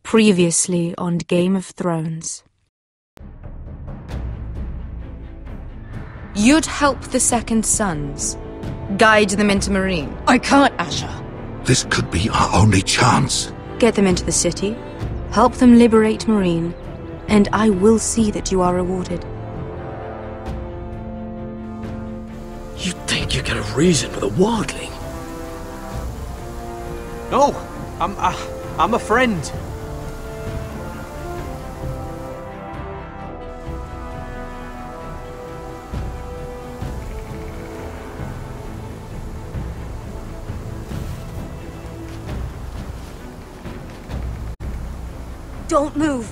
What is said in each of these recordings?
Previously on Game of Thrones. You'd help the Second Sons. Guide them into Meereen. I can't, Asha. This could be our only chance. Get them into the city. Help them liberate Meereen. And I will see that you are rewarded. You think you can have reason with a wardling? No, I'm a friend. Don't move!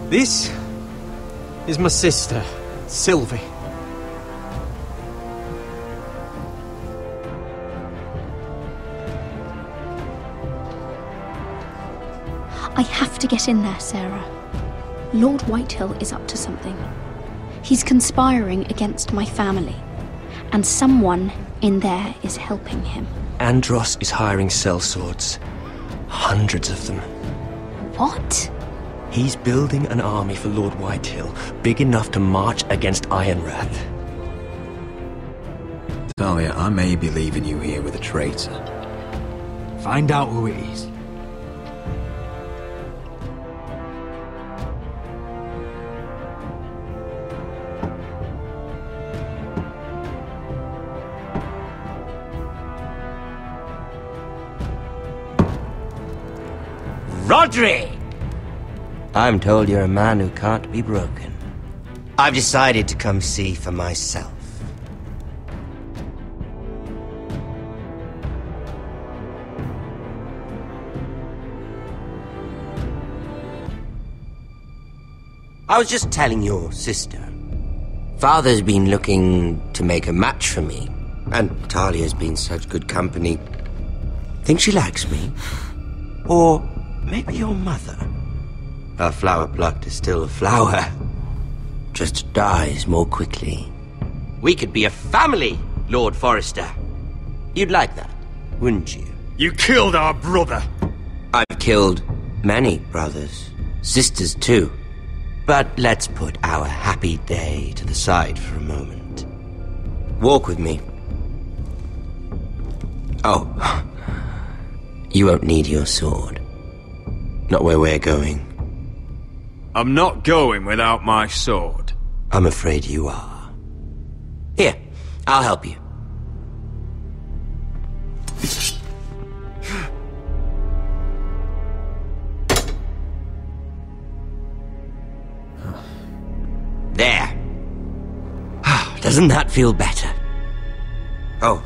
This is my sister, Sylvie. I have to get in there, Sarah. Lord Whitehill is up to something. He's conspiring against my family, and someone in there is helping him. Andros is hiring sellswords. Hundreds of them. What? He's building an army for Lord Whitehill, big enough to march against Ironrath. Talia, I may be leaving you here with a traitor. Find out who it is. Rodri! I'm told you're a man who can't be broken. I've decided to come see for myself. I was just telling your sister. Father's been looking to make a match for me, and Talia's been such good company. Think she likes me? Or maybe your mother? A flower plucked is still a flower. Just dies more quickly. We could be a family, Lord Forrester. You'd like that, wouldn't you? You killed our brother! I've killed many brothers, sisters too. But let's put our happy day to the side for a moment. Walk with me. Oh, you won't need your sword. Not where we're going. I'm not going without my sword. I'm afraid you are. Here, I'll help you. There. Doesn't that feel better? Oh,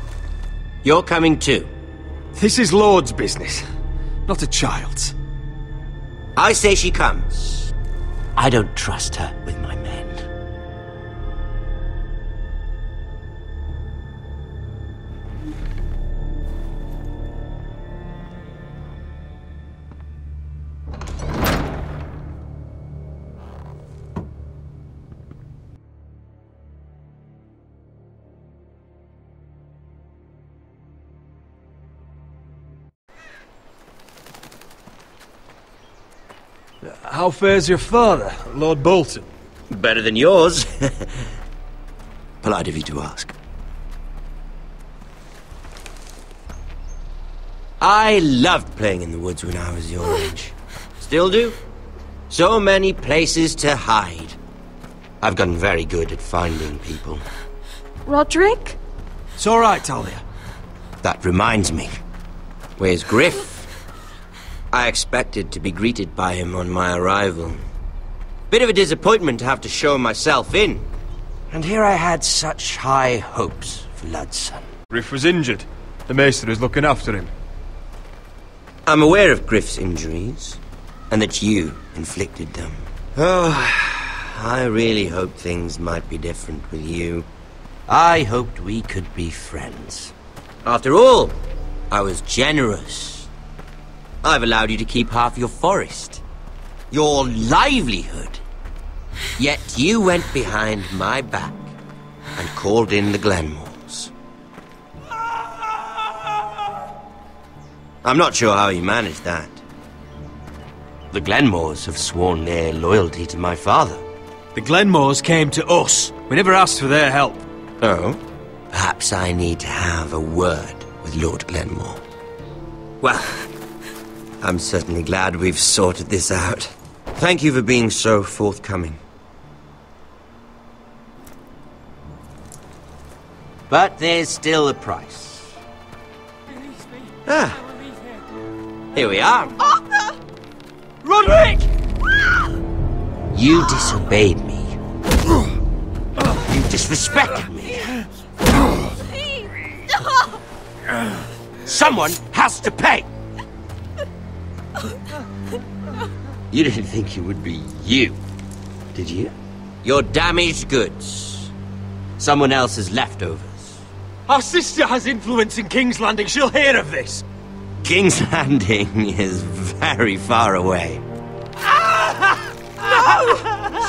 you're coming too. This is Lord's business, not a child's. I say she comes. I don't trust her with my men. How fares your father, Lord Bolton? Better than yours. Polite of you to ask. I loved playing in the woods when I was your age. Still do. So many places to hide. I've gotten very good at finding people. Rodrik? It's all right, Talia. That reminds me. Where's Griff? I expected to be greeted by him on my arrival. Bit of a disappointment to have to show myself in. And here I had such high hopes for Ludson. Griff was injured. The maester is looking after him. I'm aware of Griff's injuries, and that you inflicted them. Oh, I really hoped things might be different with you. I hoped we could be friends. After all, I was generous. I've allowed you to keep half your forest. your livelihood. Yet you went behind my back and called in the Glenmores. I'm not sure how you managed that. The Glenmores have sworn their loyalty to my father. The Glenmores came to us. We never asked for their help. Oh? Perhaps I need to have a word with Lord Glenmore. Well, I'm certainly glad we've sorted this out. Thank you for being so forthcoming. But there's still a price. Ah. Here we are. Arthur! Roderick! You disobeyed me. You disrespected me. Please! No! Someone has to pay! You didn't think it would be you, did you? Your damaged goods. Someone else's leftovers. Our sister has influence in King's Landing. She'll hear of this. King's Landing is very far away.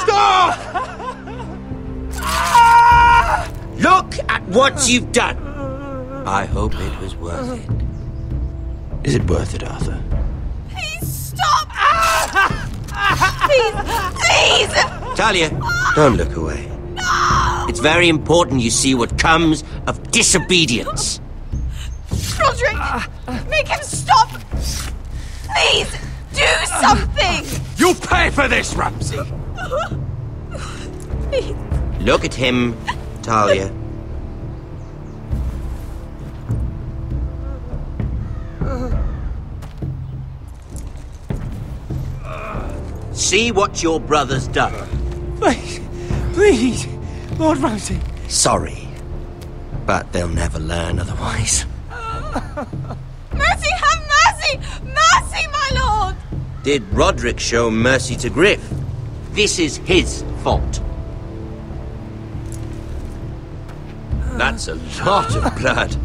Stop! Look at what you've done! I hope it was worth it. Is it worth it, Arthur? Please stop! Please! Please! Talia, don't look away. No! It's very important you see what comes of disobedience. Roderick! Make him stop! Please! Do something! You'll pay for this, Ramsay! Please. Look at him, Talia. See what your brother's done. Please, please, Lord Ramsay. Sorry, but they'll never learn otherwise. Mercy, have mercy! Mercy, my lord! Did Roderick show mercy to Griff? This is his fault. That's a lot of blood.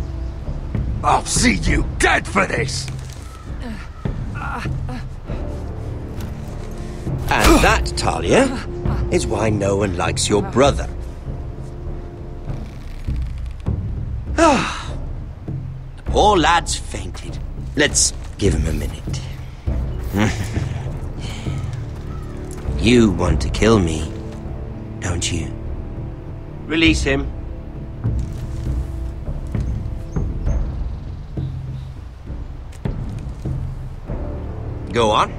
I'll see you dead for this! And that, Talia, is why no one likes your brother. The poor lad's fainted. Let's give him a minute. You want to kill me, don't you? Release him. Go on.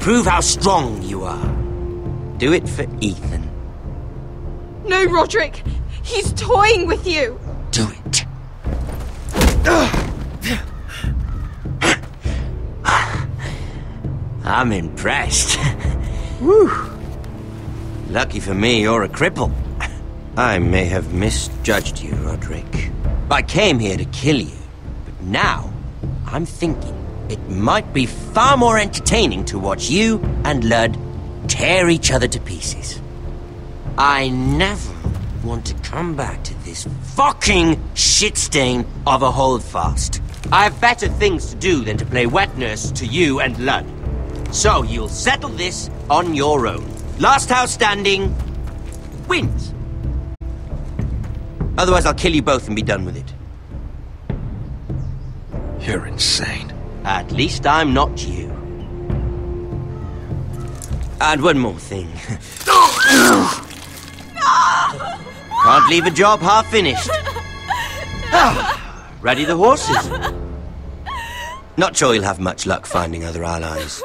Prove how strong you are. Do it for Ethan. No, Roderick! He's toying with you! Do it. I'm impressed. Woo. Lucky for me, you're a cripple. I may have misjudged you, Roderick. I came here to kill you, but now I'm thinking it might be far more entertaining to watch you and Ludd tear each other to pieces. I never want to come back to this fucking shit stain of a holdfast. I have better things to do than to play wet nurse to you and Ludd. So you'll settle this on your own. Last house standing wins. Otherwise I'll kill you both and be done with it. You're insane. At least I'm not you. And one more thing. Can't leave a job half finished. Ready the horses? Not sure you'll have much luck finding other allies.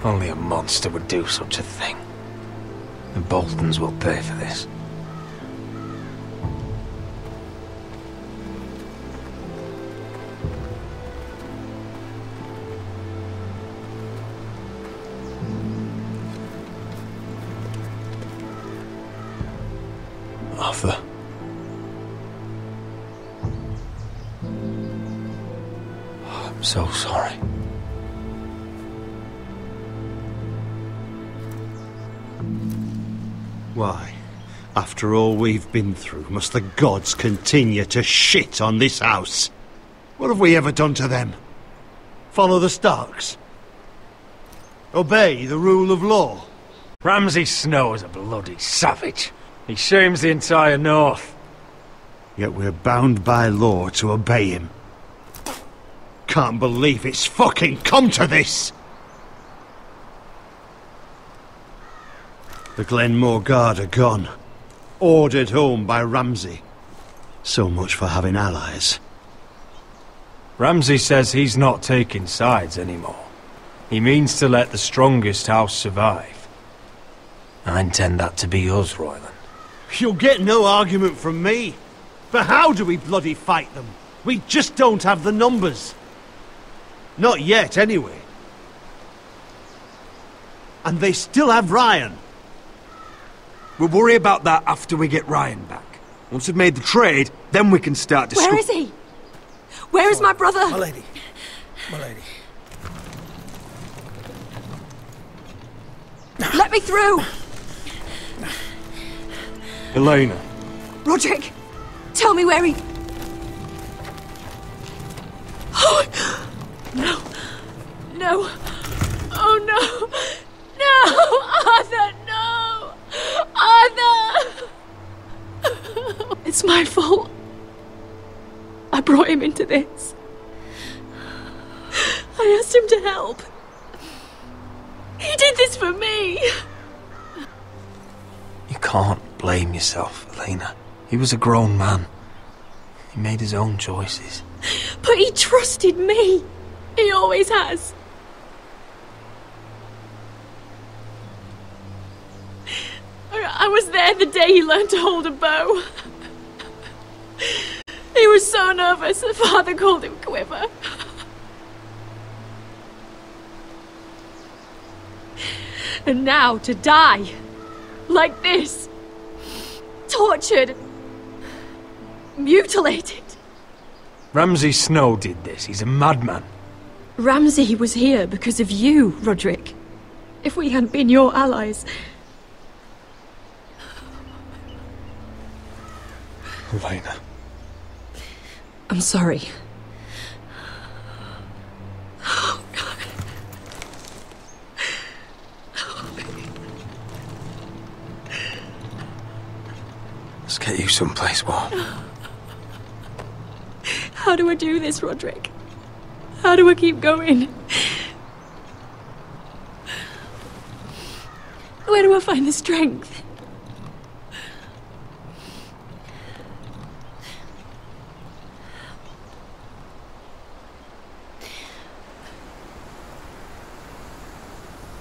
Only a monster would do such a thing. The Boltons will pay for this. Arthur. I'm so sorry. Why, after all we've been through, must the gods continue to shit on this house? What have we ever done to them? Follow the Starks? Obey the rule of law? Ramsay Snow is a bloody savage. He shames the entire North. Yet we're bound by law to obey him. Can't believe it's fucking come to this! The Glenmore Guard are gone. Ordered home by Ramsay. So much for having allies. Ramsay says he's not taking sides anymore. He means to let the strongest house survive. I intend that to be us, Royland. You'll get no argument from me. But how do we bloody fight them? We just don't have the numbers. Not yet, anyway. And they still have Ryan. We'll worry about that after we get Ryan back. Once we've made the trade, then we can start discussing. Where is he? Where is my brother? My lady. My lady. Let me through! Elena. Roderick, tell me where he... Oh, no. No. Oh, no. No! Arthur, no! Arthur! It's my fault. I brought him into this. I asked him to help. He did this for me. You can't blame yourself, Elena. He was a grown man. He made his own choices. But he trusted me. He always has. I was there the day he learned to hold a bow. He was so nervous that Father called him Quiver. And now to die. Like this. Tortured. Mutilated. Ramsay Snow did this. He's a madman. Ramsay was here because of you, Roderick. If we hadn't been your allies... Elena. I'm sorry. Oh, God. Let's get you someplace warm. How do I do this, Roderick? How do I keep going? Where do I find the strength?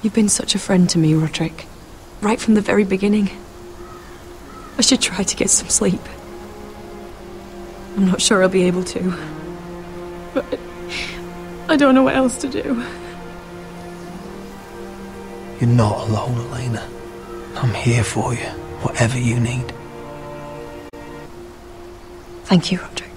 You've been such a friend to me, Roderick. Right from the very beginning. I should try to get some sleep. I'm not sure I'll be able to. But I don't know what else to do. You're not alone, Elena. I'm here for you, whatever you need. Thank you, Roderick.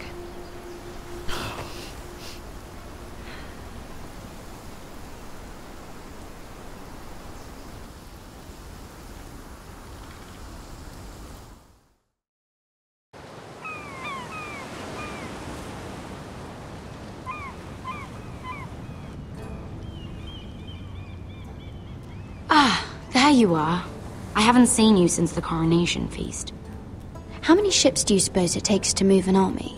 you are. I haven't seen you since the coronation feast. How many ships do you suppose it takes to move an army?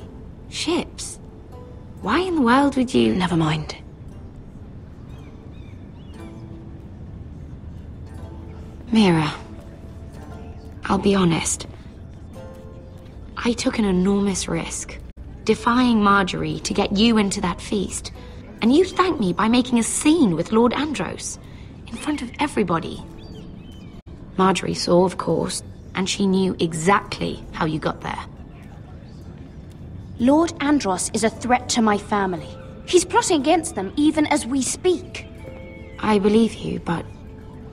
Ships? Why in the world would you... Never mind. Mira, I'll be honest. I took an enormous risk, defying Marjorie to get you into that feast. And you thanked me by making a scene with Lord Andros, in front of everybody. Marjorie saw, of course, and she knew exactly how you got there. Lord Andros is a threat to my family. He's plotting against them even as we speak. I believe you, but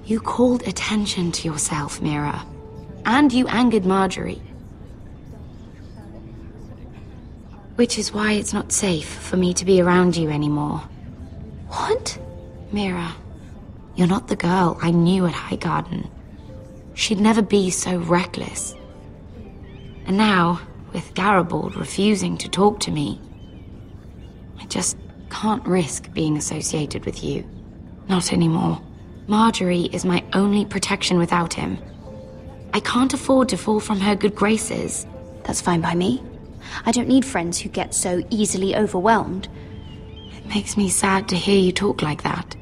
you called attention to yourself, Mira. And you angered Marjorie. Which is why it's not safe for me to be around you anymore. What? Mira, you're not the girl I knew at Highgarden. She'd never be so reckless. And now, with Garibald refusing to talk to me, I just can't risk being associated with you. Not anymore. Marjorie is my only protection without him. I can't afford to fall from her good graces. That's fine by me. I don't need friends who get so easily overwhelmed. It makes me sad to hear you talk like that.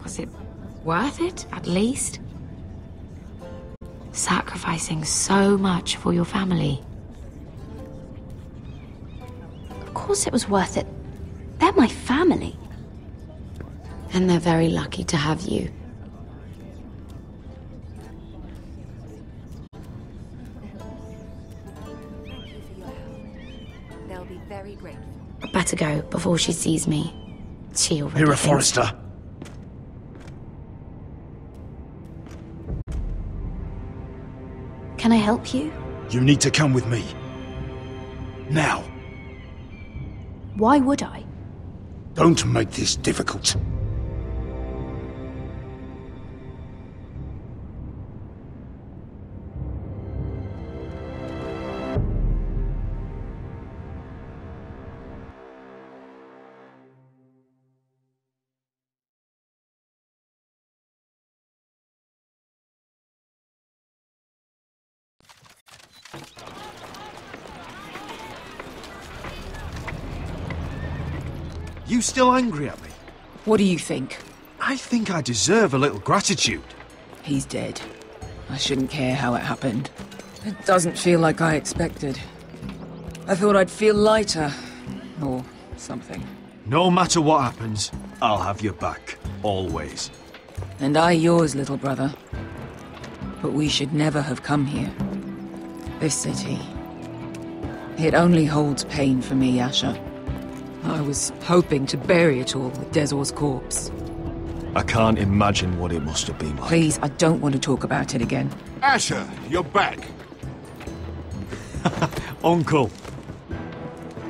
Was it worth it, at least? Sacrificing so much for your family. Of course it was worth it. They're my family. And they're very lucky to have you. They'll be very grateful. I'd better go before she sees me. She already Mira thinks- Forrester. Can I help you? You need to come with me. Now. Why would I? Don't make this difficult. You still angry at me? What do you think? I think I deserve a little gratitude. He's dead. I shouldn't care how it happened. It doesn't feel like I expected. I thought I'd feel lighter. Or something. No matter what happens, I'll have your back. Always. And I yours, little brother. But we should never have come here. This city. It only holds pain for me, Asher. I was hoping to bury it all with Dezor's corpse. I can't imagine what it must have been like. Please, I don't want to talk about it again. Asher, you're back. Uncle.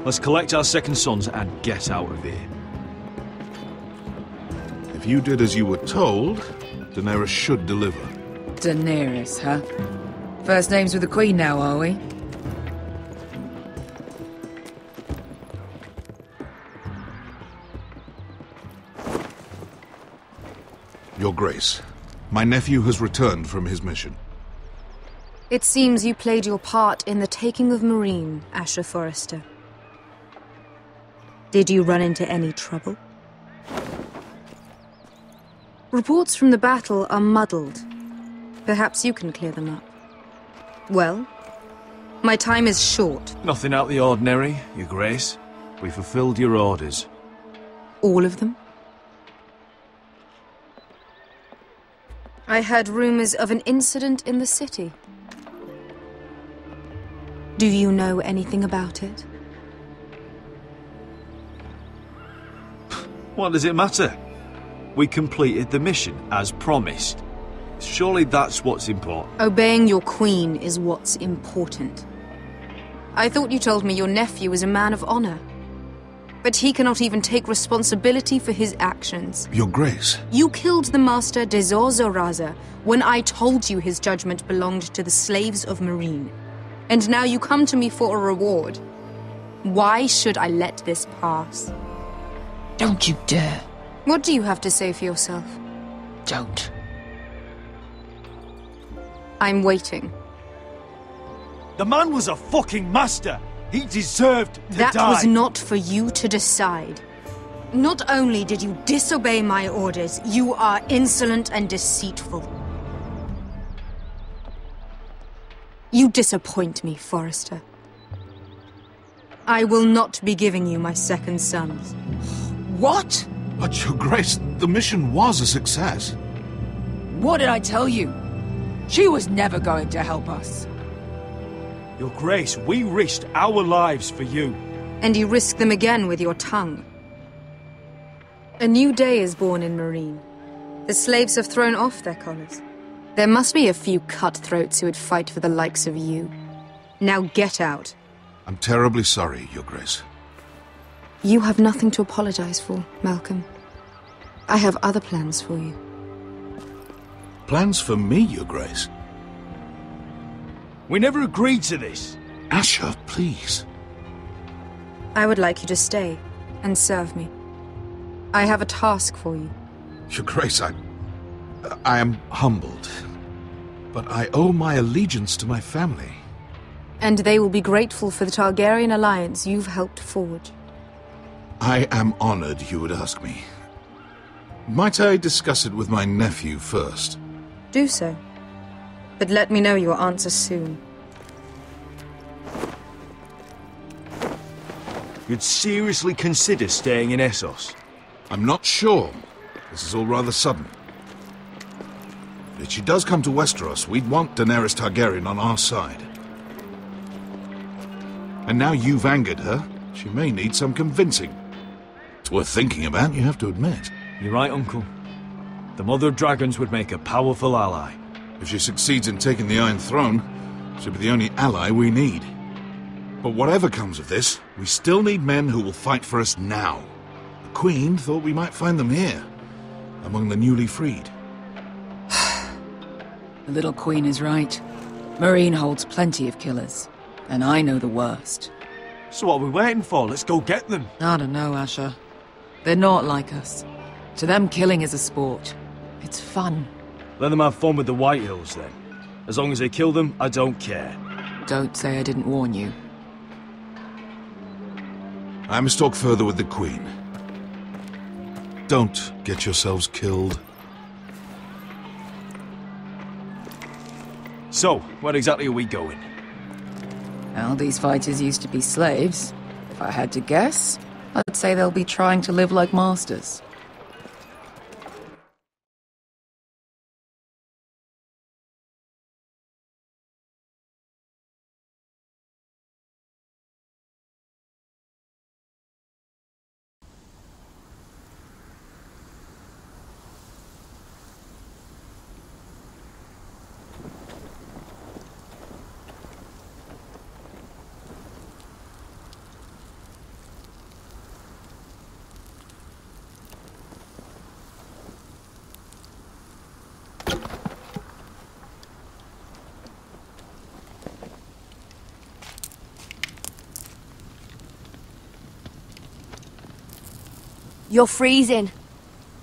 Let's collect our second sons and get out of here. If you did as you were told, Daenerys should deliver. Daenerys, huh? First names with the Queen now, are we? Your Grace, my nephew has returned from his mission. It seems you played your part in the taking of Meereen, Asher Forrester. Did you run into any trouble? Reports from the battle are muddled. Perhaps you can clear them up. Well, my time is short. Nothing out of the ordinary, Your Grace. We fulfilled your orders. All of them? I heard rumors of an incident in the city. Do you know anything about it? What does it matter? We completed the mission, as promised. Surely that's what's important. Obeying your queen is what's important. I thought you told me your nephew is a man of honor. But he cannot even take responsibility for his actions. Your Grace. You killed the master Dezor Zoraza when I told you his judgment belonged to the slaves of Meereen. And now you come to me for a reward. Why should I let this pass? Don't you dare. What do you have to say for yourself? Don't. I'm waiting. The man was a fucking master. He deserved to die. That was not for you to decide. Not only did you disobey my orders, you are insolent and deceitful. You disappoint me, Forrester. I will not be giving you my second sons. What? But, Your Grace, the mission was a success. What did I tell you? She was never going to help us. Your Grace, we risked our lives for you. And you risk them again with your tongue. A new day is born in Marine. The slaves have thrown off their collars. There must be a few cutthroats who would fight for the likes of you. Now get out. I'm terribly sorry, Your Grace. You have nothing to apologize for, Malcolm. I have other plans for you. Plans for me, Your Grace? We never agreed to this. Asher, please. I would like you to stay and serve me. I have a task for you. Your Grace, I am humbled. But I owe my allegiance to my family. And they will be grateful for the Targaryen alliance you've helped forge. I am honored you would ask me. Might I discuss it with my nephew first? Do so. But let me know your answer soon. You'd seriously consider staying in Essos? I'm not sure. This is all rather sudden. But if she does come to Westeros, we'd want Daenerys Targaryen on our side. And now you've angered her, she may need some convincing. It's worth thinking about, you have to admit. You're right, Uncle. The Mother of Dragons would make a powerful ally. If she succeeds in taking the Iron Throne, she'll be the only ally we need. But whatever comes of this, we still need men who will fight for us now. The Queen thought we might find them here, among the newly freed. The little Queen is right. Marine holds plenty of killers, and I know the worst. So what are we waiting for? Let's go get them. I don't know, Asher. They're not like us. To them, killing is a sport. It's fun. Let them have fun with the Whitehills, then. As long as they kill them, I don't care. Don't say I didn't warn you. I must talk further with the Queen. Don't get yourselves killed. So, where exactly are we going? Well, these fighters used to be slaves. If I had to guess, I'd say they'll be trying to live like masters. You're freezing.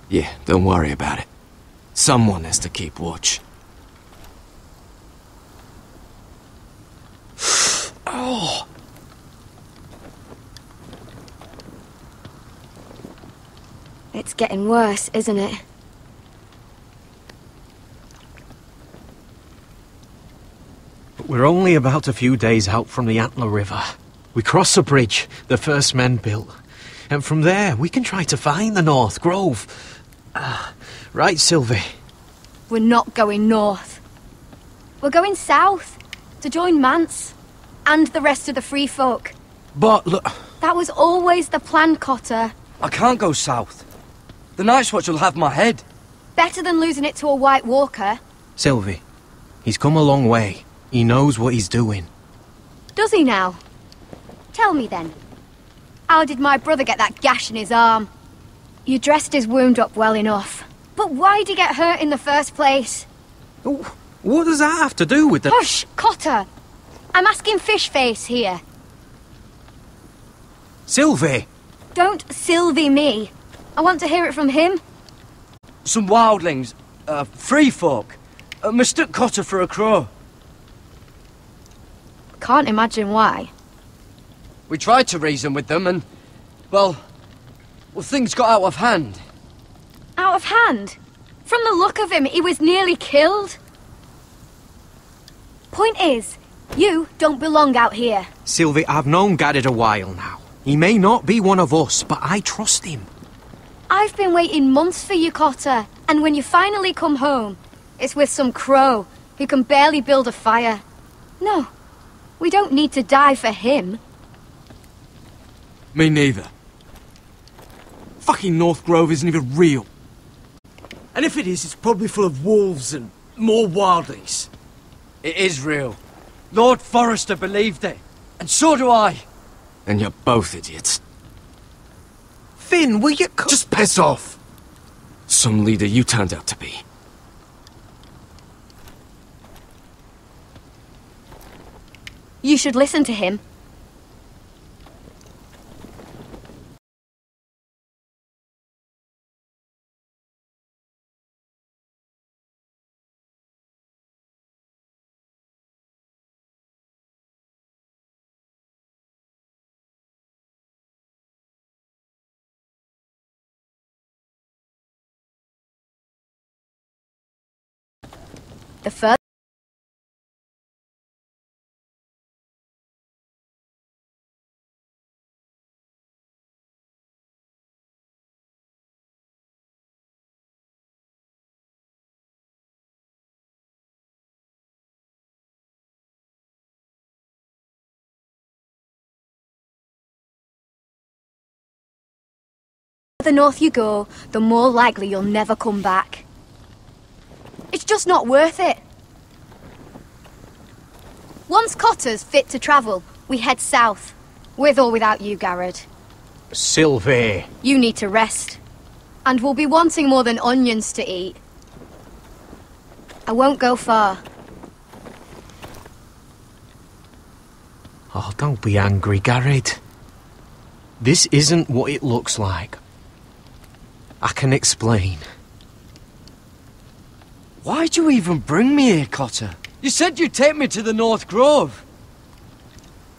Yeah, don't worry about it. Someone has to keep watch. Oh! It's getting worse, isn't it? But we're only about a few days out from the Antler River. We cross the bridge the first men built. And from there, we can try to find the North Grove. Right, Sylvie? We're not going north. We're going south, to join Mance, and the rest of the Free Folk. But look... That was always the plan, Cotter. I can't go south. The Night's Watch will have my head. Better than losing it to a White Walker. Sylvie, he's come a long way. He knows what he's doing. Does he now? Tell me then. How did my brother get that gash in his arm? You dressed his wound up well enough. But why'd he get hurt in the first place? What does that have to do with the... Hush, Cotter! I'm asking Fishface here. Sylvie! Don't Sylvie me. I want to hear it from him. Some wildlings, free folk, mistook Cotter for a crow. Can't imagine why. We tried to reason with them and, well, things got out of hand. Out of hand? From the look of him, he was nearly killed. Point is, you don't belong out here. Sylvie, I've known Garrett a while now. He may not be one of us, but I trust him. I've been waiting months for you, Cotter, and when you finally come home, it's with some crow who can barely build a fire. No, we don't need to die for him. Me neither. Fucking North Grove isn't even real. And if it is, it's probably full of wolves and more wildlings. It is real. Lord Forrester believed it, and so do I. And you're both idiots. Finn, will you just piss off! Some leader you turned out to be. You should listen to him. The first... The north you go, the more likely you'll never come back. It's just not worth it. Once Cotter's fit to travel, we head south. With or without you, Garrett. Sylvie. You need to rest. And we'll be wanting more than onions to eat. I won't go far. Oh, don't be angry, Garrett. This isn't what it looks like. I can explain. Why'd you even bring me here, Cotter? You said you'd take me to the North Grove.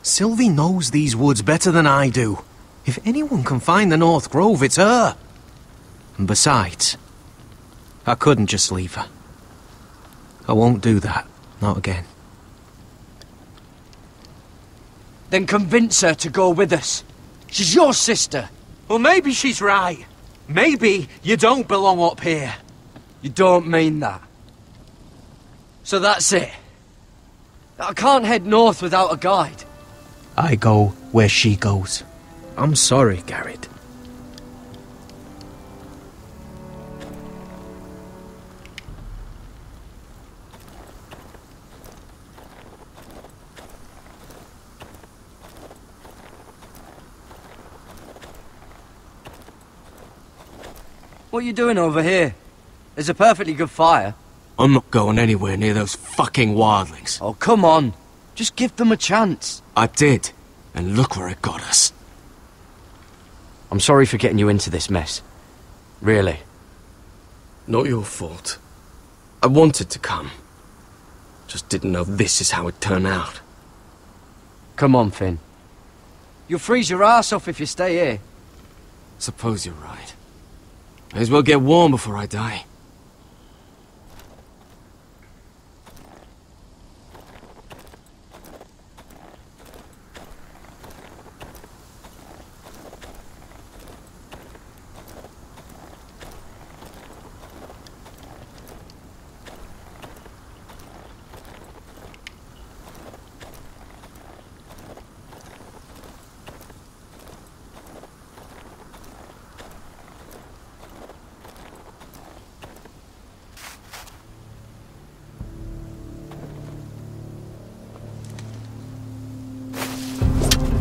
Sylvie knows these woods better than I do. If anyone can find the North Grove, it's her. And besides, I couldn't just leave her. I won't do that. Not again. Then convince her to go with us. She's your sister. Well, maybe she's right. Maybe you don't belong up here. You don't mean that. So that's it. I can't head north without a guide. I go where she goes. I'm sorry, Garrett. What are you doing over here? There's a perfectly good fire. I'm not going anywhere near those fucking wildlings. Oh, come on. Just give them a chance. I did. And look where it got us. I'm sorry for getting you into this mess. Really. Not your fault. I wanted to come. Just didn't know this is how it'd turn out. Come on, Finn. You'll freeze your ass off if you stay here. Suppose you're right. May as well get warm before I die.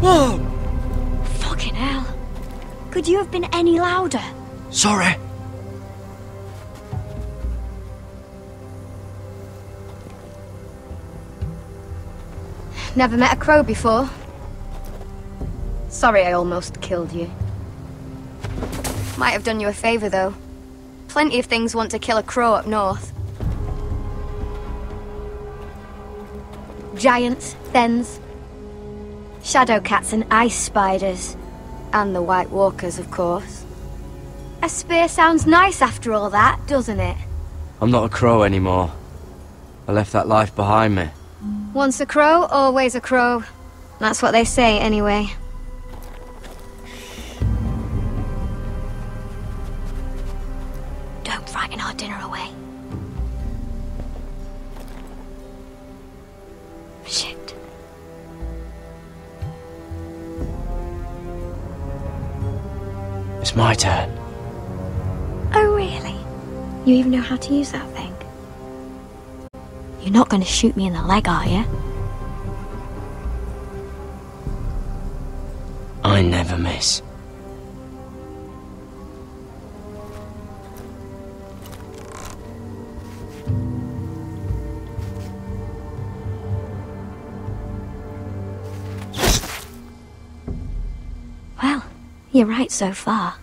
Whoa! Fucking hell. Could you have been any louder? Sorry. Never met a crow before. Sorry I almost killed you. Might have done you a favour, though. Plenty of things want to kill a crow up north. Giants, thens, shadow cats and ice spiders. And the White Walkers, of course. A spear sounds nice after all that, doesn't it? I'm not a crow anymore. I left that life behind me. Once a crow, always a crow. That's what they say, anyway. Don't frighten our dinner away. Shit. It's my turn. Oh, really? You even know how to use that thing? You're not going to shoot me in the leg, are you? I never miss. Well, you're right so far.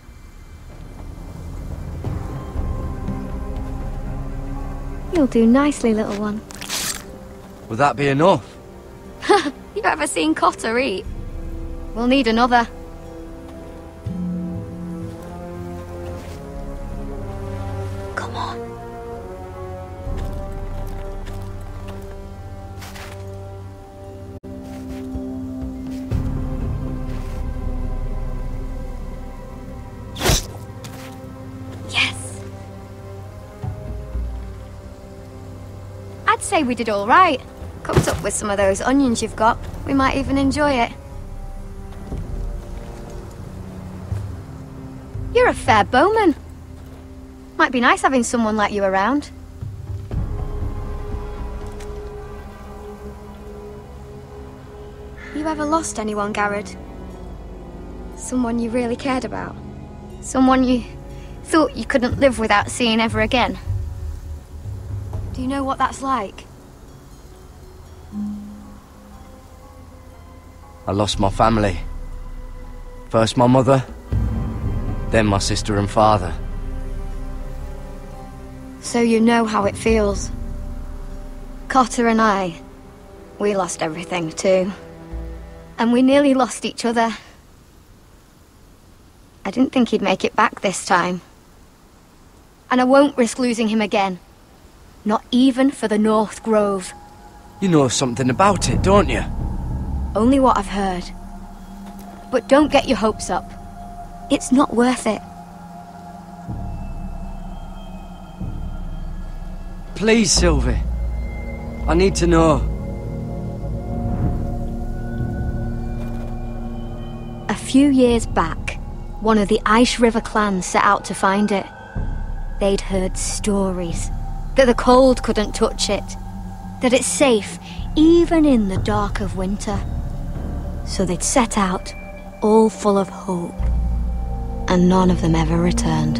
You'll do nicely, little one. Would that be enough? You ever seen Cotter eat? We'll need another. Come on. Yes! I'd say we did all right. Cooked up with some of those onions you've got. We might even enjoy it. You're a fair bowman. Might be nice having someone like you around. You ever lost anyone, Garrod? Someone you really cared about? Someone you thought you couldn't live without seeing ever again? Do you know what that's like? I lost my family. First my mother, then my sister and father. So you know how it feels. Cotter and I, we lost everything too. And we nearly lost each other. I didn't think he'd make it back this time. And I won't risk losing him again. Not even for the North Grove. You know something about it, don't you? Only what I've heard. But don't get your hopes up. It's not worth it. Please, Sylvie. I need to know. A few years back, one of the Ice River clans set out to find it. They'd heard stories that the cold couldn't touch it, that it's safe even in the dark of winter. So they'd set out, all full of hope, and none of them ever returned.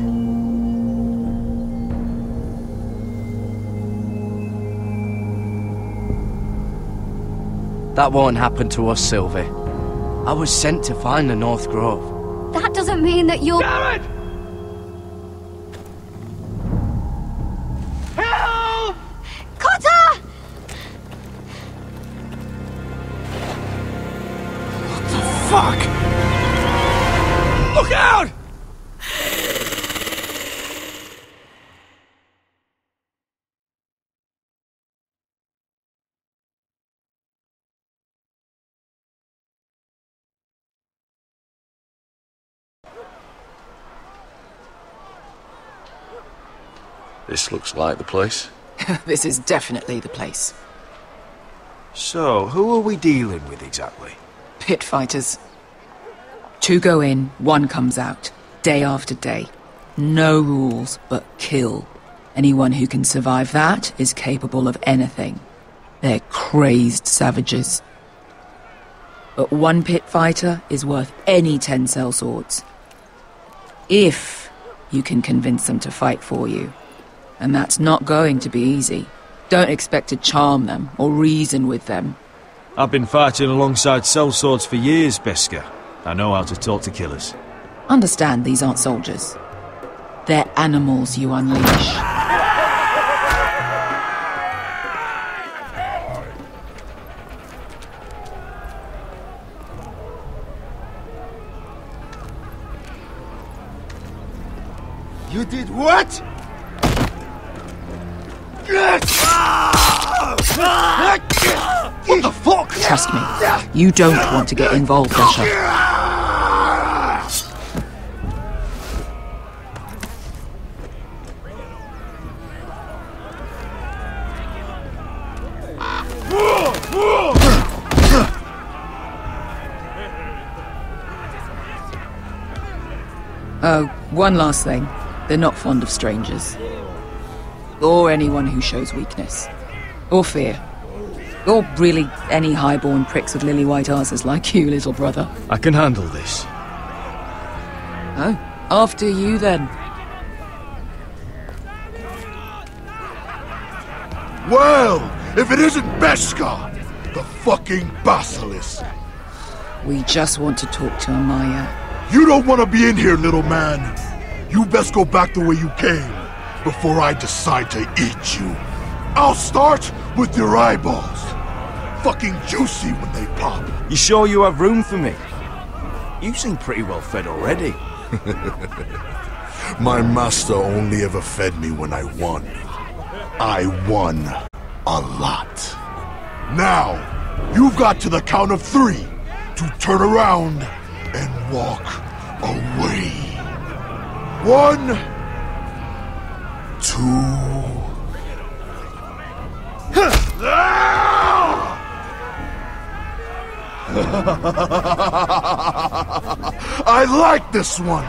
That won't happen to us, Sylvie. I was sent to find the North Grove. That doesn't mean that you'll... Garrod! Help! Cotter! What the fuck? Look out! This looks like the place. This is definitely the place. So, who are we dealing with exactly? Pit fighters. 2 go in, 1 comes out. Day after day. No rules, but kill. Anyone who can survive that is capable of anything. They're crazed savages. But 1 pit fighter is worth any 10 sellswords. If you can convince them to fight for you. And that's not going to be easy. Don't expect to charm them or reason with them. I've been fighting alongside sellswords for years, Beskha. I know how to talk to killers. Understand these aren't soldiers. They're animals you unleash. You did what? What the fuck? Trust me, you don't want to get involved, Asher. Oh, one last thing. They're not fond of strangers. Or anyone who shows weakness. Or fear. Or really any highborn pricks with lily-white asses like you, little brother. I can handle this. Oh, after you then. Well, if it isn't Beskar, the fucking basilisk. We just want to talk to Amaya. You don't want to be in here, little man. You best go back the way you came, before I decide to eat you. I'll start with your eyeballs. Fucking juicy when they pop. You sure you have room for me? You seem pretty well fed already. My master only ever fed me when I won. I won a lot. Now, you've got to the count of 3 to turn around and walk away. 1, 2... I like this one.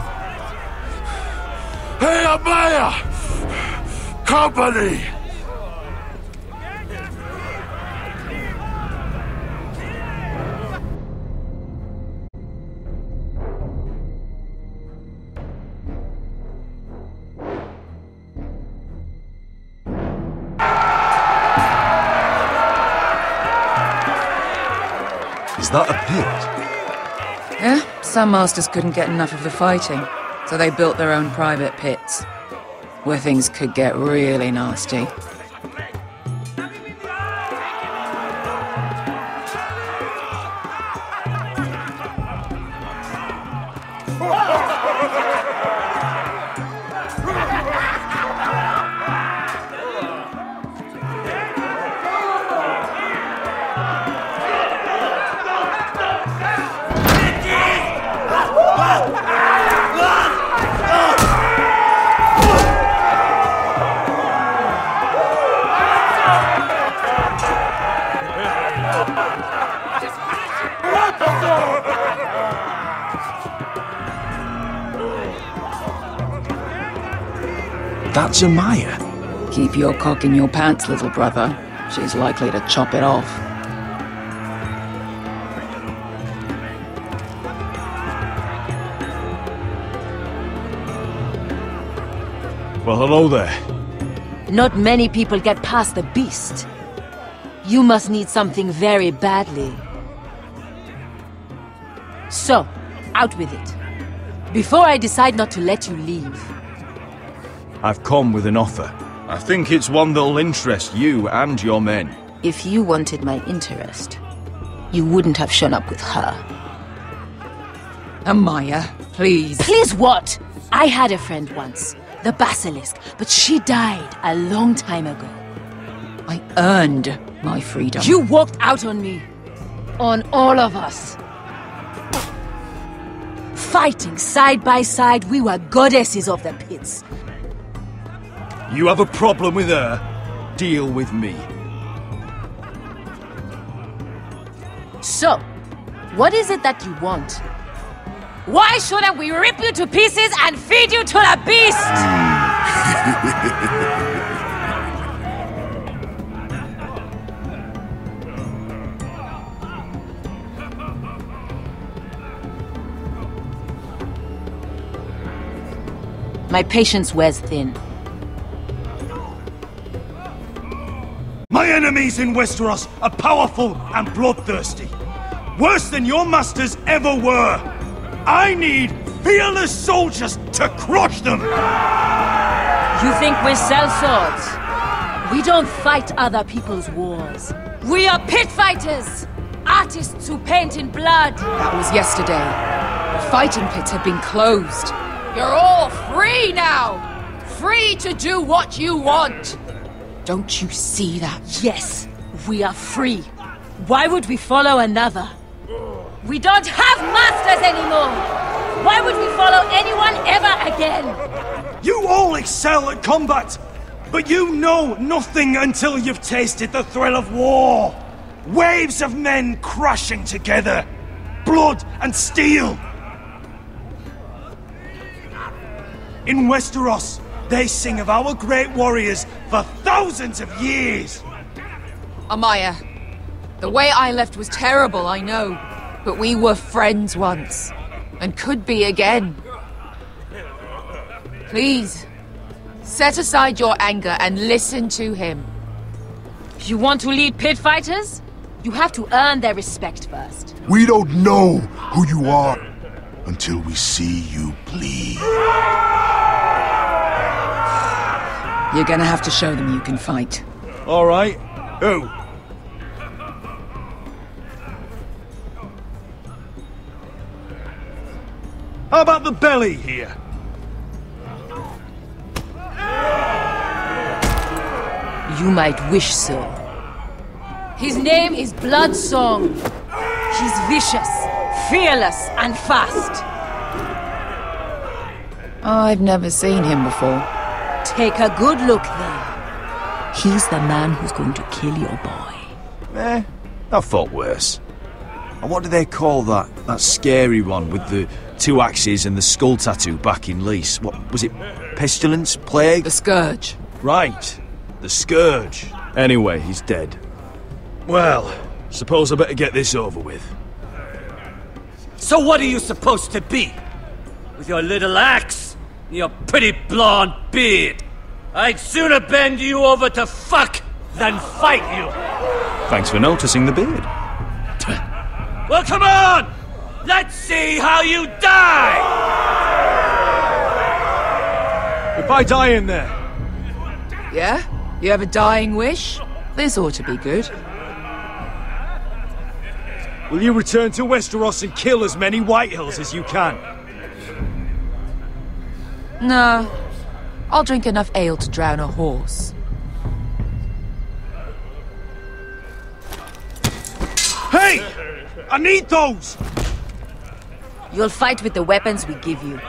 Hey, Amaya! Company! Is that a pit? Yeah, some masters couldn't get enough of the fighting, so they built their own private pits, where things could get really nasty. That's Amaya. Keep your cock in your pants, little brother. She's likely to chop it off. Well, hello there. Not many people get past the beast. You must need something very badly. So, out with it. Before I decide not to let you leave. I've come with an offer. I think it's one that'll interest you and your men. If you wanted my interest, you wouldn't have shown up with her. Amaya, please. Please what? I had a friend once, the Basilisk, but she died a long time ago. I earned my freedom. You walked out on me. On all of us. Fighting side by side, we were goddesses of the pits. You have a problem with her? Deal with me. So, what is it that you want? Why shouldn't we rip you to pieces and feed you to the beast? My patience wears thin. My enemies in Westeros are powerful and bloodthirsty. Worse than your masters ever were. I need fearless soldiers to crush them! You think we sell swords? We don't fight other people's wars. We are pit fighters! Artists who paint in blood! That was yesterday. The fighting pits have been closed. You're all free now! Free to do what you want! Don't you see that? Yes, we are free. Why would we follow another? We don't have masters anymore! Why would we follow anyone ever again? You all excel at combat, but you know nothing until you've tasted the thrill of war. Waves of men crashing together. Blood and steel. In Westeros, they sing of our great warriors for thousands of years. Amaya, the way I left was terrible, I know. But we were friends once. And could be again. Please, set aside your anger and listen to him. You want to lead pit fighters? You have to earn their respect first. We don't know who you are until we see you bleed. You're gonna have to show them you can fight. All right. Who? How about the belly here? You might wish so. His name is Bloodsong. He's vicious, fearless, and fast. I've never seen him before. Take a good look then. He's the man who's going to kill your boy. I thought worse. And what do they call that scary one with the 2 axes and the skull tattoo back in Lys? What was it? Pestilence? Plague? The Scourge. Right. The Scourge. Anyway, he's dead. Well, suppose I better get this over with. So what are you supposed to be? With your little axe and your pretty blonde beard? I'd sooner bend you over to fuck than fight you. Thanks for noticing the beard. Well, come on! Let's see how you die! If I die in there. Yeah? You have a dying wish? This ought to be good. Will you return to Westeros and kill as many Whitehills as you can? No. I'll drink enough ale to drown a horse. Hey! I need those! You'll fight with the weapons we give you.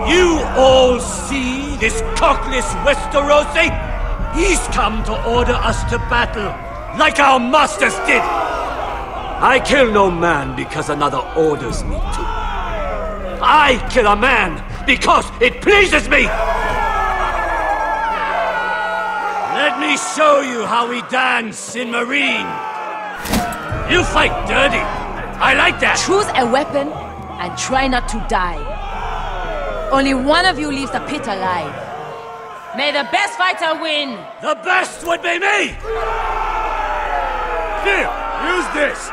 You all see this cockless Westerosi? He's come to order us to battle, like our masters did. I kill no man because another orders me to. I kill a man because it pleases me! Let me show you how we dance in Marine. You fight dirty. I like that. Choose a weapon and try not to die. Only one of you leaves the pit alive. May the best fighter win. The best would be me! Here, use this.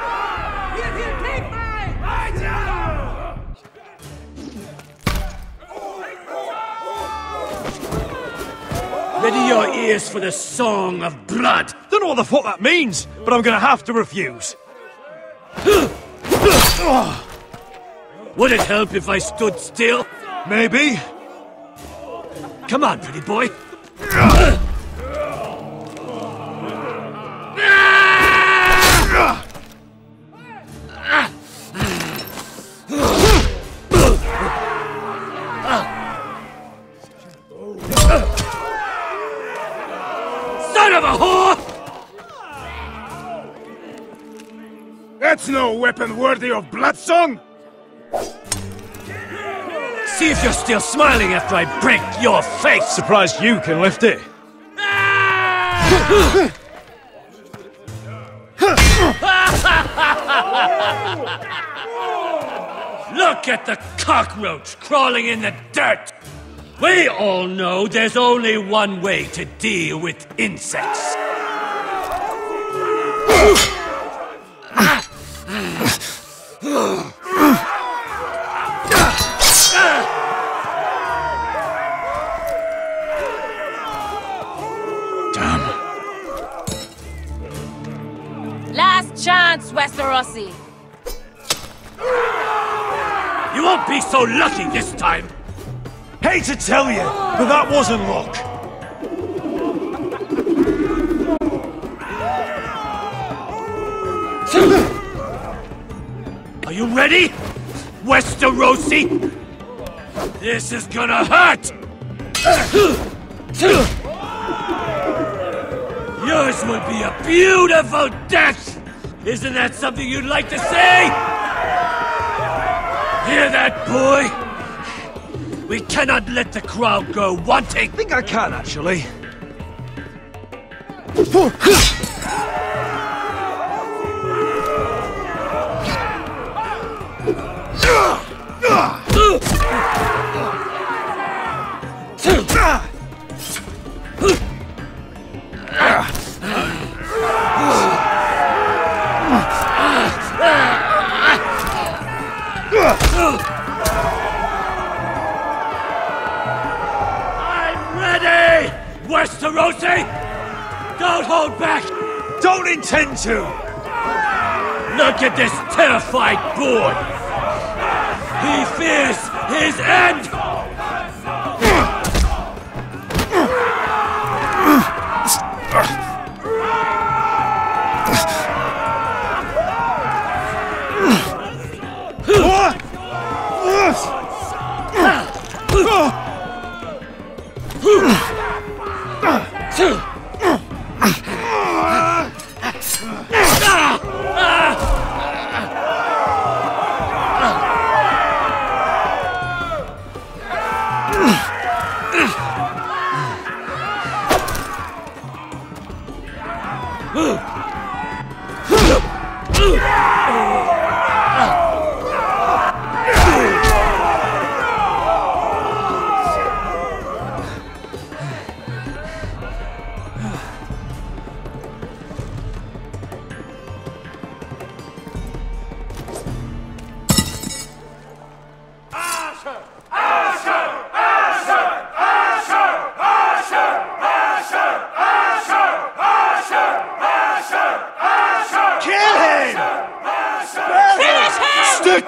Ready your ears for the song of blood. Don't know what the fuck that means, but I'm gonna have to refuse. Would it help if I stood still? Maybe. Come on, pretty boy. Son of a whore! That's no weapon worthy of Bloodsong! See if you're still smiling after I break your face! Surprised you can lift it. Look at the cockroach crawling in the dirt! We all know there's only one way to deal with insects. Westerosi! You won't be so lucky this time! Hate to tell you, but that wasn't luck. Are you ready, Westerosi? This is gonna hurt! Yours will be a beautiful death! Isn't that something you'd like to say? Hear that, boy? We cannot let the crowd go wanting! I think I can, actually. I'm ready, Westerosi! Don't hold back! Don't intend to! Look at this terrified boy! He fears his end!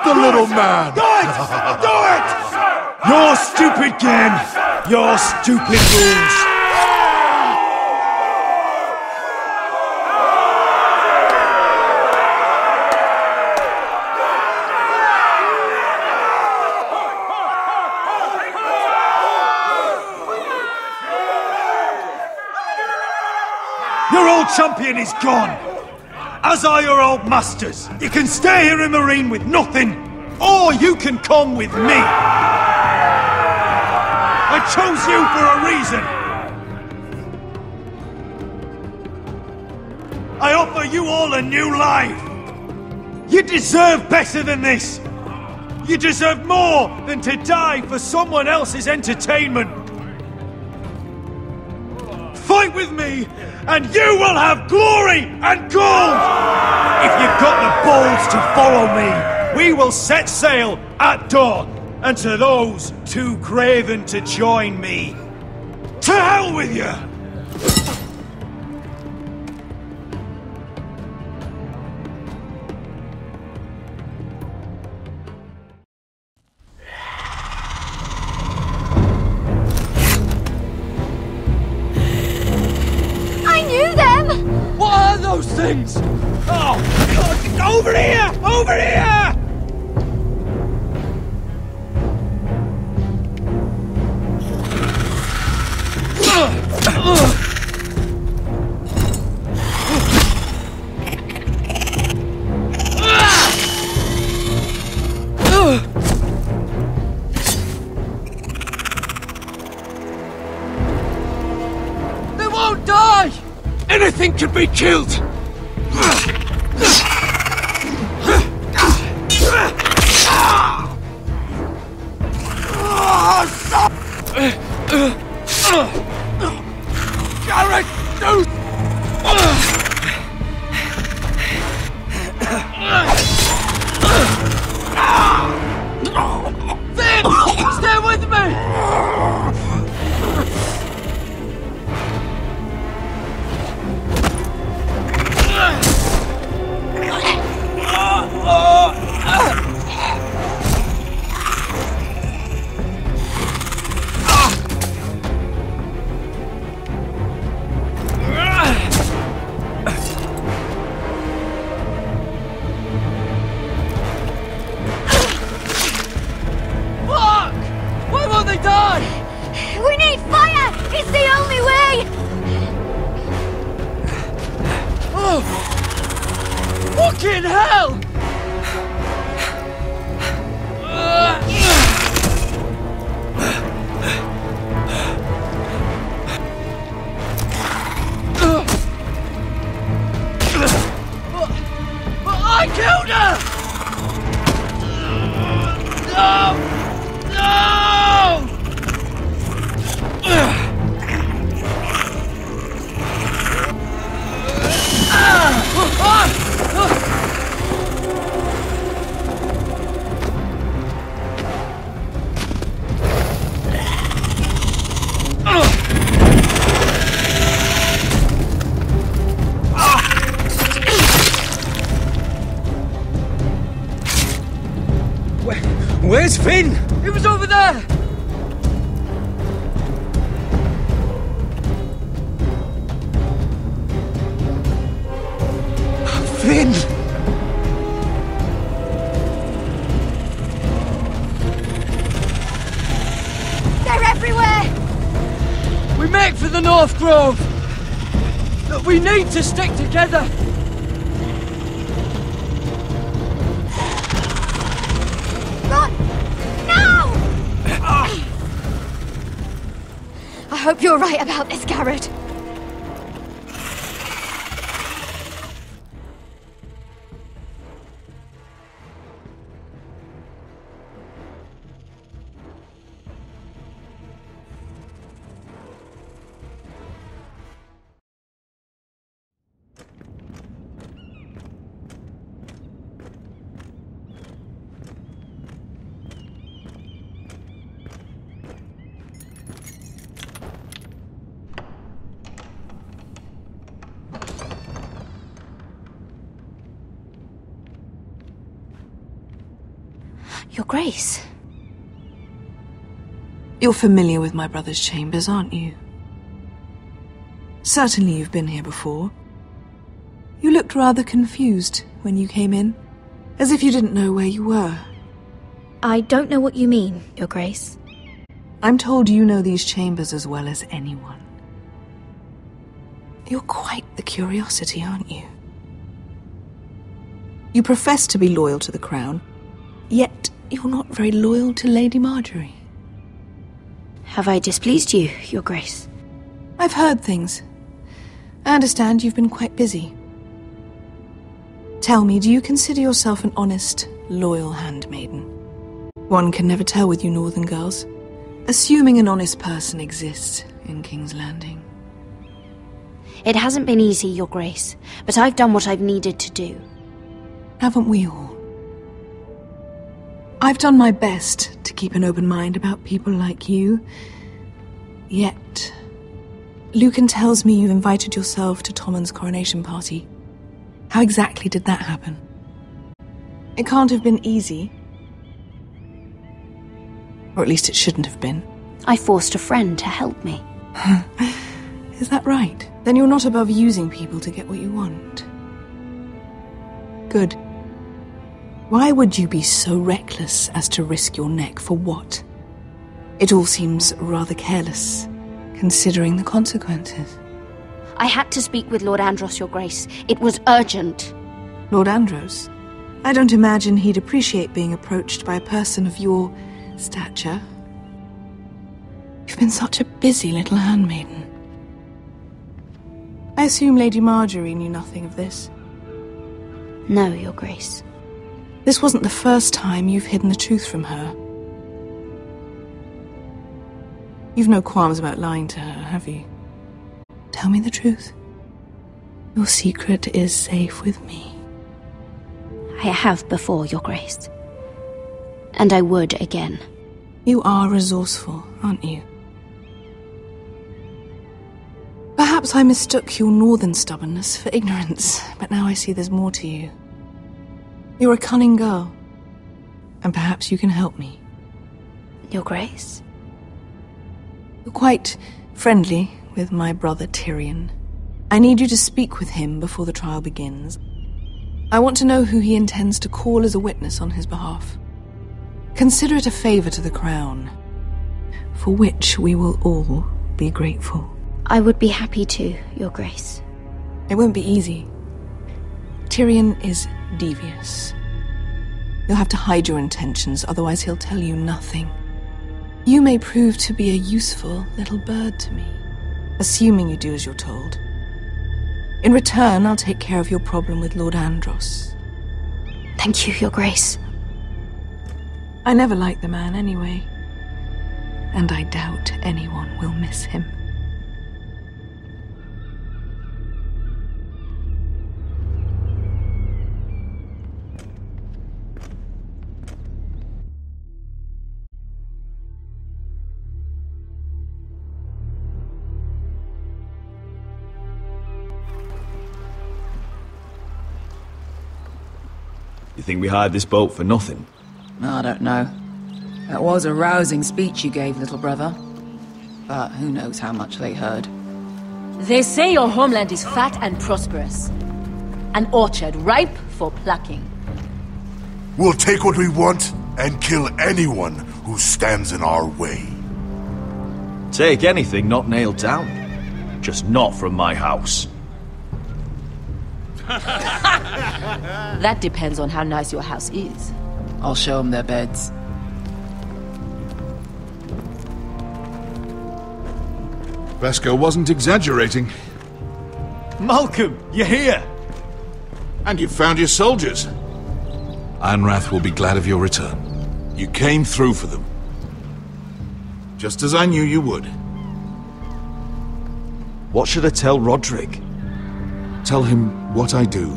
The little man! Do it! Do it! Your stupid game! Your stupid rules! Your old champion is gone! As are your old masters. You can stay here in Meereen with nothing, or you can come with me. I chose you for a reason. I offer you all a new life. You deserve better than this. You deserve more than to die for someone else's entertainment. Fight with me, and you will have glory and gold! If you've got the balls to follow me, we will set sail at dawn. And to those too craven to join me, to hell with you! What are those things? Oh, God, over here! Over here! They won't die! Anything can be killed! Garrett, do! Finn! Stay with me! Where's Finn? He was over there! Finn! They're everywhere! We make for the North Grove! Look, we need to stick together! Run! Now! I hope you're right about this, Garrett. Your Grace. You're familiar with my brother's chambers, aren't you? Certainly you've been here before. You looked rather confused when you came in, as if you didn't know where you were. I don't know what you mean, Your Grace. I'm told you know these chambers as well as anyone. You're quite the curiosity, aren't you? You profess to be loyal to the crown, yet you're not very loyal to Lady Marjorie. Have I displeased you, Your Grace? I've heard things. I understand you've been quite busy. Tell me, do you consider yourself an honest, loyal handmaiden? One can never tell with you northern girls, assuming an honest person exists in King's Landing. It hasn't been easy, Your Grace, but I've done what I've needed to do. Haven't we all? I've done my best to keep an open mind about people like you. Yet, Lucan tells me you've invited yourself to Tommen's coronation party. How exactly did that happen? It can't have been easy. Or at least it shouldn't have been. I forced a friend to help me. Is that right? Then you're not above using people to get what you want. Good. Why would you be so reckless as to risk your neck for what? It all seems rather careless, considering the consequences. I had to speak with Lord Andros, Your Grace. It was urgent. Lord Andros? I don't imagine he'd appreciate being approached by a person of your stature. You've been such a busy little handmaiden. I assume Lady Marjorie knew nothing of this. No, Your Grace. This wasn't the first time you've hidden the truth from her. You've no qualms about lying to her, have you? Tell me the truth. Your secret is safe with me. I have before, Your Grace. And I would again. You are resourceful, aren't you? Perhaps I mistook your northern stubbornness for ignorance, but now I see there's more to you. You're a cunning girl, and perhaps you can help me. Your Grace? You're quite friendly with my brother Tyrion. I need you to speak with him before the trial begins. I want to know who he intends to call as a witness on his behalf. Consider it a favor to the crown, for which we will all be grateful. I would be happy to, Your Grace. It won't be easy. Tyrion is devious. You'll have to hide your intentions, otherwise he'll tell you nothing. You may prove to be a useful little bird to me, assuming you do as you're told. In return, I'll take care of your problem with Lord Andros. Thank you, Your Grace. I never liked the man anyway, and I doubt anyone will miss him. You think we hired this boat for nothing? I don't know. That was a rousing speech you gave, little brother. But who knows how much they heard. They say your homeland is fat and prosperous. An orchard ripe for plucking. We'll take what we want and kill anyone who stands in our way. Take anything not nailed down. Just not from my house. That depends on how nice your house is. I'll show them their beds. Vesco wasn't exaggerating. Malcolm, you're here! And you've found your soldiers. Ironrath will be glad of your return. You came through for them. Just as I knew you would. What should I tell Roderick? Tell him what I do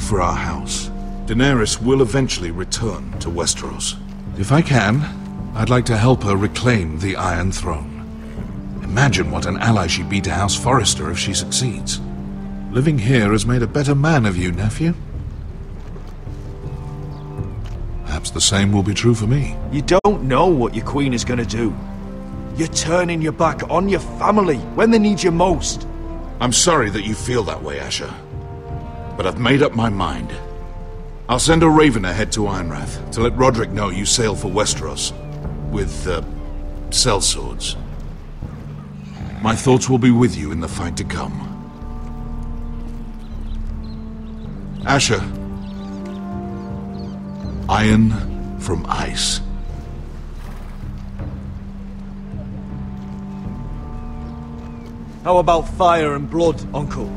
for our house. Daenerys will eventually return to Westeros. If I can, I'd like to help her reclaim the Iron Throne. Imagine what an ally she'd be to House Forrester if she succeeds. Living here has made a better man of you, nephew. Perhaps the same will be true for me. You don't know what your queen is gonna do. You're turning your back on your family when they need you most. I'm sorry that you feel that way, Asher. But I've made up my mind. I'll send a raven ahead to Ironrath to let Roderick know you sail for Westeros. With, sellswords. My thoughts will be with you in the fight to come. Asher. Iron from ice. How about fire and blood, Uncle?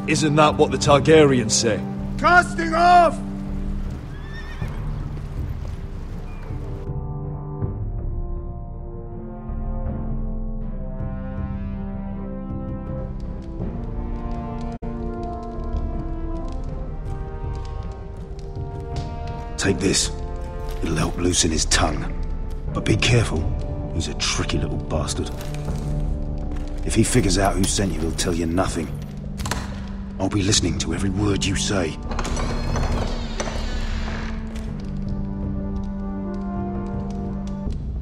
Isn't that what the Targaryens say? Casting off! Take this. It'll help loosen his tongue. But be careful. He's a tricky little bastard. If he figures out who sent you, he'll tell you nothing. I'll be listening to every word you say.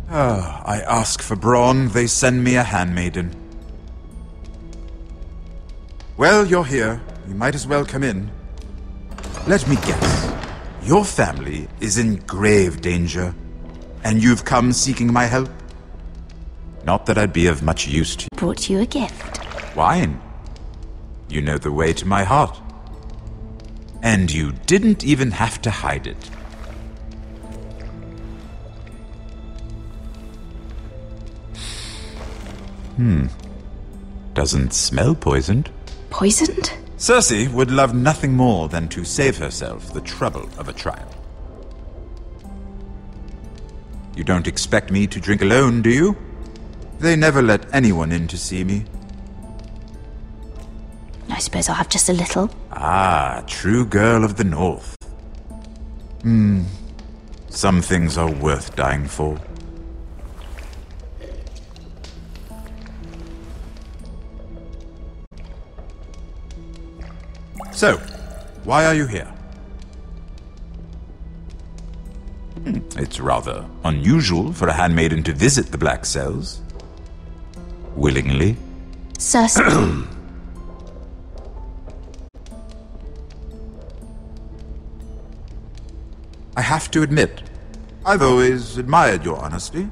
I ask for brawn, they send me a handmaiden. Well, you're here. You might as well come in. Let me guess. Your family is in grave danger, and you've come seeking my help? Not that I'd be of much use to you. Brought you a gift. Wine. You know the way to my heart. And you didn't even have to hide it. Doesn't smell poisoned. Poisoned? Cersei would love nothing more than to save herself the trouble of a trial. You don't expect me to drink alone, do you? They never let anyone in to see me. I suppose I'll have just a little. Ah, true girl of the North. Some things are worth dying for. So, why are you here? It's rather unusual for a handmaiden to visit the Black Cells. Willingly. Cersei. I have to admit, I've always admired your honesty,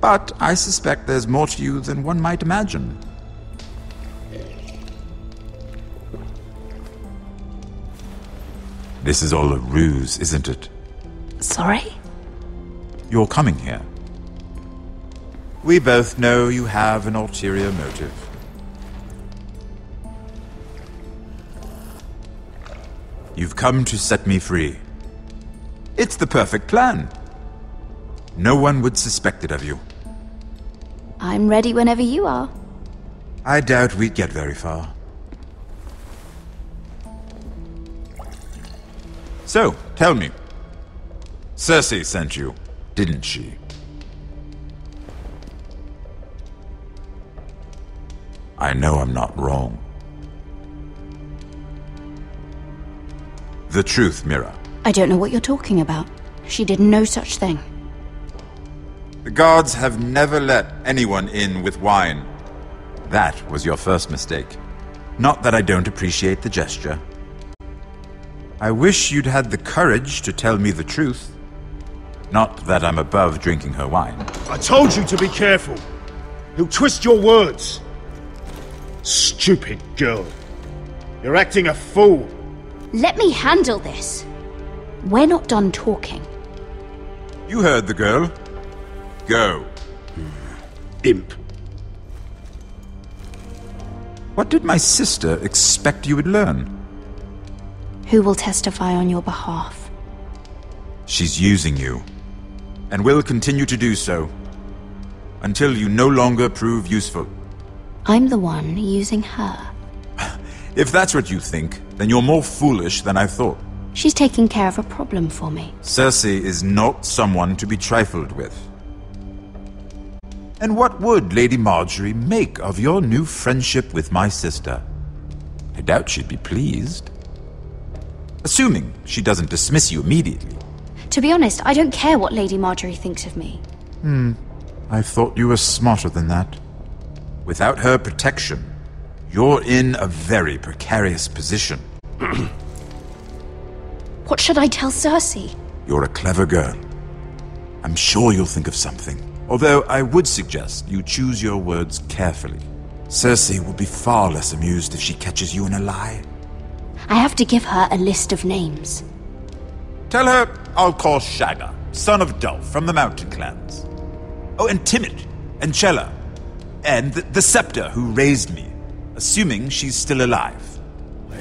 but I suspect there's more to you than one might imagine. This is all a ruse, isn't it? Sorry? You're coming here. We both know you have an ulterior motive. You've come to set me free. It's the perfect plan. No one would suspect it of you. I'm ready whenever you are. I doubt we'd get very far. So, tell me. Cersei sent you, didn't she? I know I'm not wrong. The truth, Mira. I don't know what you're talking about. She did no such thing. The guards have never let anyone in with wine. That was your first mistake. Not that I don't appreciate the gesture. I wish you'd had the courage to tell me the truth. Not that I'm above drinking her wine. I told you to be careful. He'll twist your words. Stupid girl. You're acting a fool. Let me handle this. We're not done talking. You heard the girl. Go. Imp. What did my sister expect you would learn? Who will testify on your behalf? She's using you, and will continue to do so, until you no longer prove useful. I'm the one using her. If that's what you think, then you're more foolish than I thought. She's taking care of a problem for me. Cersei is not someone to be trifled with. And what would Lady Marjorie make of your new friendship with my sister? I doubt she'd be pleased. Assuming she doesn't dismiss you immediately. To be honest, I don't care what Lady Marjorie thinks of me. I thought you were smarter than that. Without her protection, you're in a very precarious position. What should I tell Cersei? You're a clever girl. I'm sure you'll think of something. Although I would suggest you choose your words carefully. Cersei will be far less amused if she catches you in a lie. I have to give her a list of names. Tell her I'll call Shagga, son of Dolph from the Mountain Clans. Oh, and Timid, and Chella, and the Scepter who raised me, assuming she's still alive.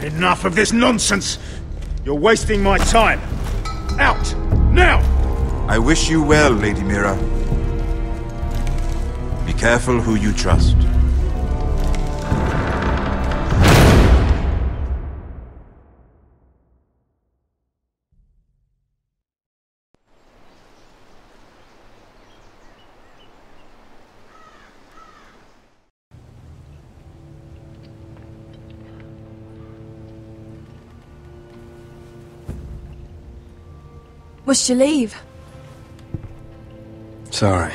Enough of this nonsense! You're wasting my time! Out! Now! I wish you well, Lady Mira. Be careful who you trust. Must you leave? Sorry,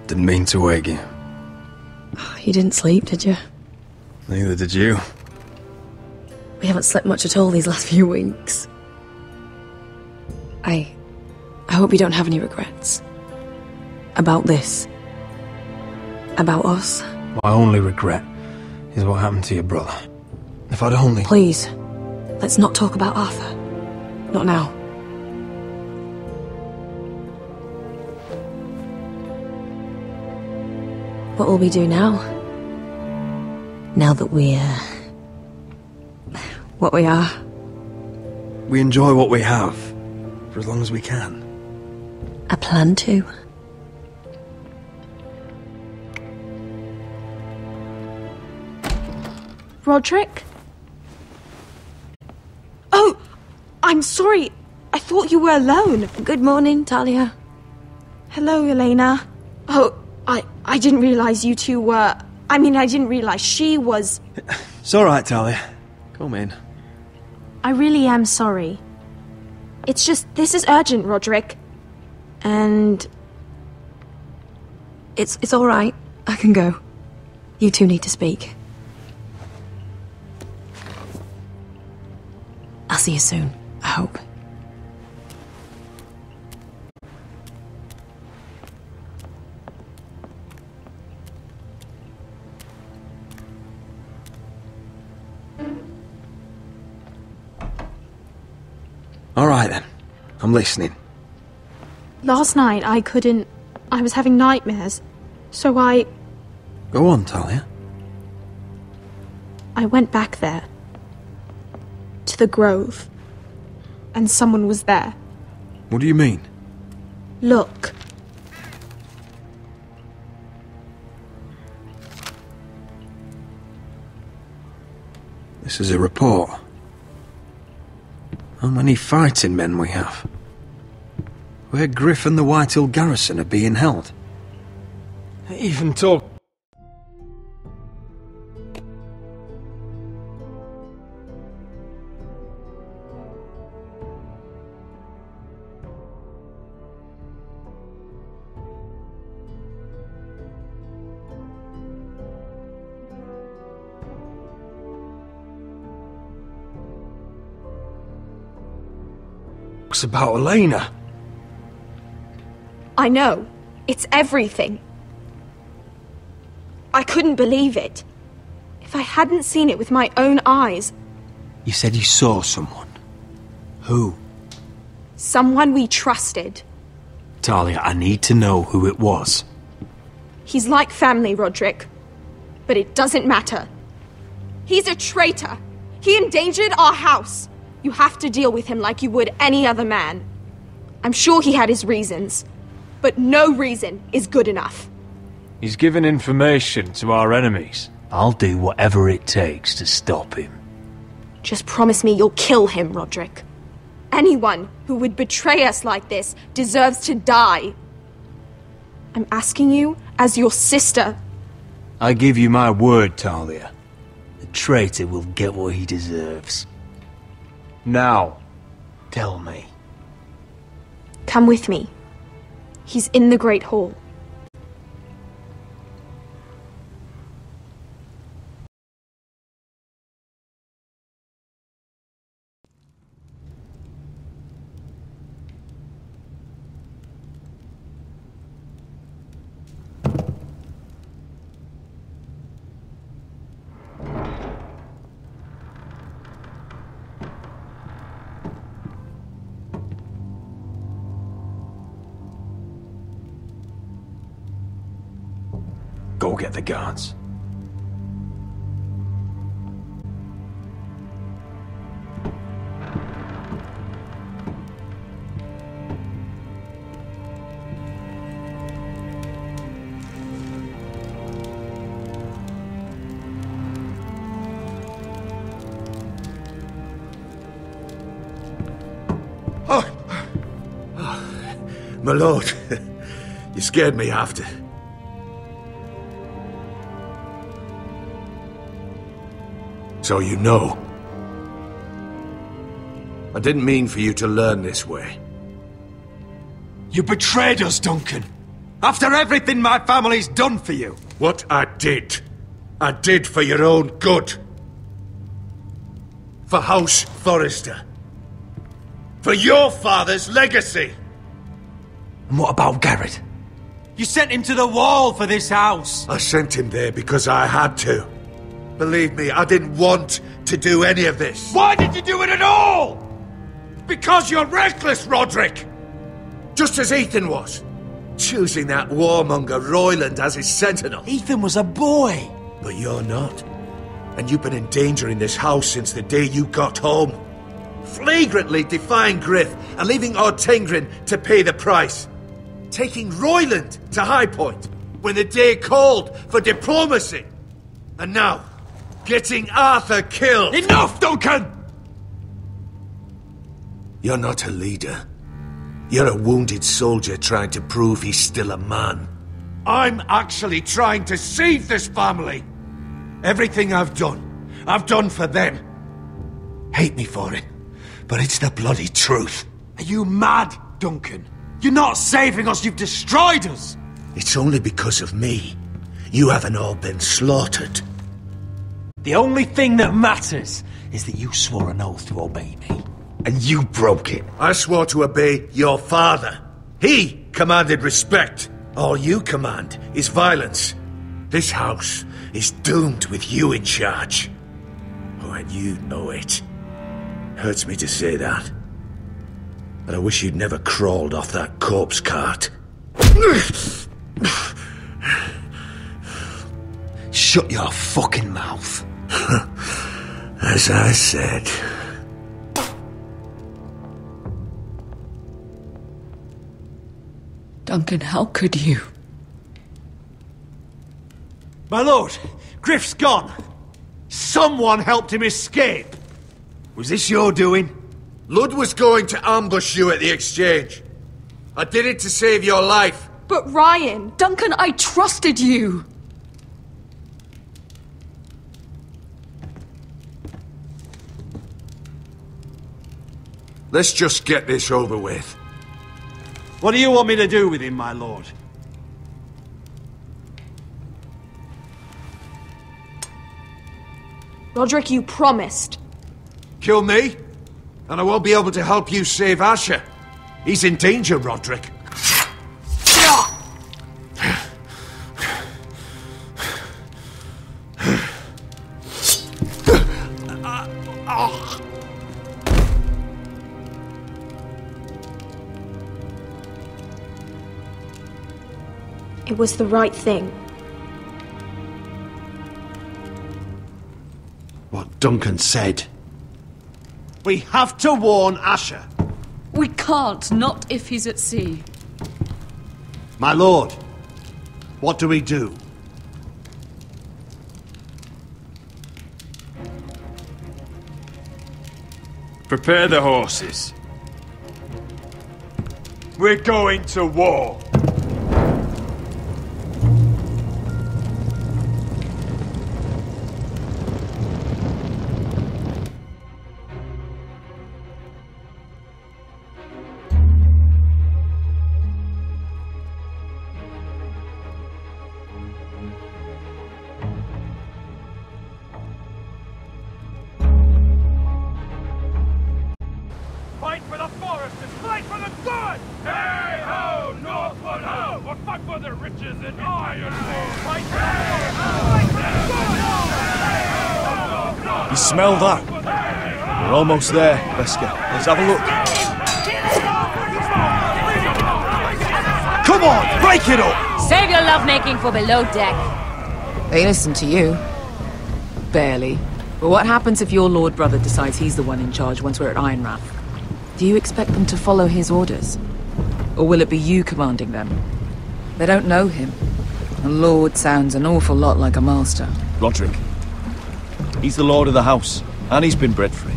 didn't mean to wake you. You didn't sleep, did you? Neither did you. We haven't slept much at all these last few weeks. I hope you don't have any regrets. About this. About us. My only regret is what happened to your brother. If I'd only... Please, let's not talk about Arthur. Not now. What will we do now? Now that we're... what we are. We enjoy what we have, for as long as we can. I plan to. Roderick? Oh! I'm sorry. I thought you were alone. Good morning, Talia. Hello, Elena. Oh, I didn't realize you two were... I didn't realize she was... It's alright, Talia. Come in. I really am sorry. It's just, this is urgent, Roderick. And... It's alright. I can go. You two need to speak. I'll see you soon, I hope. Alright then. I'm listening. Last night I couldn't... I was having nightmares. So I Go on, Talia. went back there. To the grove. And someone was there. What do you mean? Look. This is a report. How many fighting men we have? Where Griff and the Whitehill garrison are being held. They even talk... us about Elena. I know. It's everything. I couldn't believe it. If I hadn't seen it with my own eyes... You said you saw someone. Who? Someone we trusted. Talia, I need to know who it was. He's like family, Roderick. But it doesn't matter. He's a traitor. He endangered our house. You have to deal with him like you would any other man. I'm sure he had his reasons. But no reason is good enough. He's given information to our enemies. I'll do whatever it takes to stop him. Just promise me you'll kill him, Roderick. Anyone who would betray us like this deserves to die. I'm asking you as your sister. I give you my word, Talia. The traitor will get what he deserves. Now, tell me. Come with me. He's in the Great Hall. Go get the guards. My lord, you scared me after. So you know. I didn't mean for you to learn this way. You betrayed us, Duncan. After everything my family's done for you. What I did for your own good. For House Forrester. For your father's legacy. And what about Garrett? You sent him to the wall for this house. I sent him there because I had to. Believe me, I didn't want to do any of this. Why did you do it at all? Because you're reckless, Roderick! Just as Ethan was. Choosing that warmonger Royland as his sentinel. Ethan was a boy. But you're not. And you've been endangering this house since the day you got home. Flagrantly defying Griff and leaving Ortengrin to pay the price. Taking Royland to High Point when the day called for diplomacy. And now, getting Arthur killed. Enough, Duncan! You're not a leader. You're a wounded soldier trying to prove he's still a man. I'm actually trying to save this family. Everything I've done for them. Hate me for it, but it's the bloody truth. Are you mad, Duncan? You're not saving us, you've destroyed us! It's only because of me. You haven't all been slaughtered. The only thing that matters is that you swore an oath to obey me. And you broke it. I swore to obey your father. He commanded respect. All you command is violence. This house is doomed with you in charge. Oh, and you know it. Hurts me to say that. But I wish you'd never crawled off that corpse cart. Shut your fucking mouth. As I said. Duncan, how could you? My lord, Griff's gone. Someone helped him escape. Was this your doing? Ludd was going to ambush you at the exchange. I did it to save your life. But Ryan... Duncan, I trusted you! Let's just get this over with. What do you want me to do with him, my lord? Roderick, you promised. Kill me, and I won't be able to help you save Asher. He's in danger, Roderick. It was the right thing. What Duncan said. We have to warn Asher. We can't, not if he's at sea. My lord, what do we do? Prepare the horses. We're going to war. Fight for the foresters! Fight for the good! Hey ho, Northwood ho! Or fight for the riches in Ironwood! Fight for the good! You smell that? We're almost there, Beskha. Let's have a look. Come on, break it up! Save your lovemaking for below deck. They listen to you. Barely. But what happens if your lord brother decides he's the one in charge once we're at Ironrath? Do you expect them to follow his orders? Or will it be you commanding them? They don't know him. A lord sounds an awful lot like a master. Roderick. He's the lord of the house, and he's been bred for it.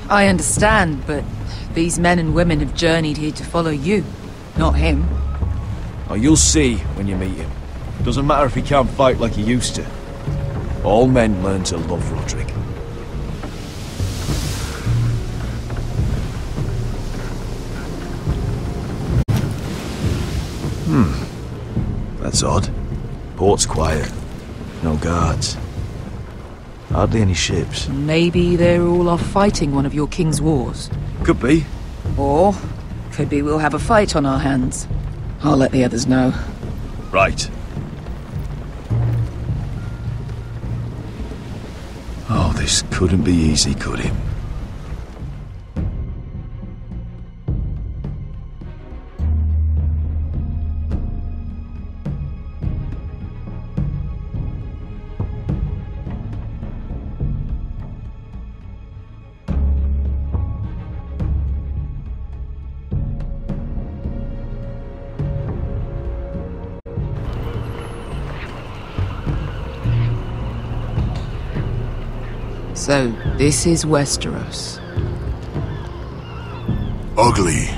I understand, but these men and women have journeyed here to follow you, not him. Oh, you'll see when you meet him. Doesn't matter if he can't fight like he used to. All men learn to love Roderick. That's odd. Port's quiet. No guards. Hardly any ships. Maybe they're all off fighting one of your king's wars. Could be. Or could be we'll have a fight on our hands. I'll let the others know. Right. Oh, this couldn't be easy, could it? So, this is Westeros. Ugly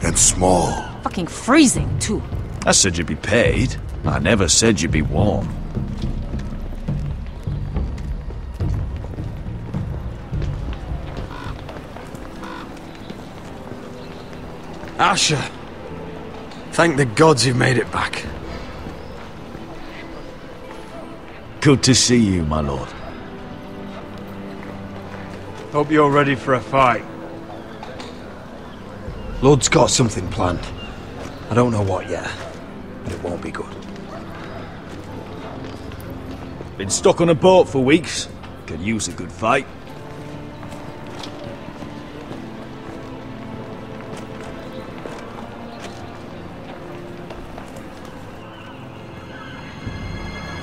and small. Fucking freezing, too. I said you'd be paid. I never said you'd be warm. Asher! Thank the gods you've made it back. Good to see you, my lord. Hope you're ready for a fight. Lord's got something planned. I don't know what yet, but it won't be good. Been stuck on a boat for weeks. Could use a good fight.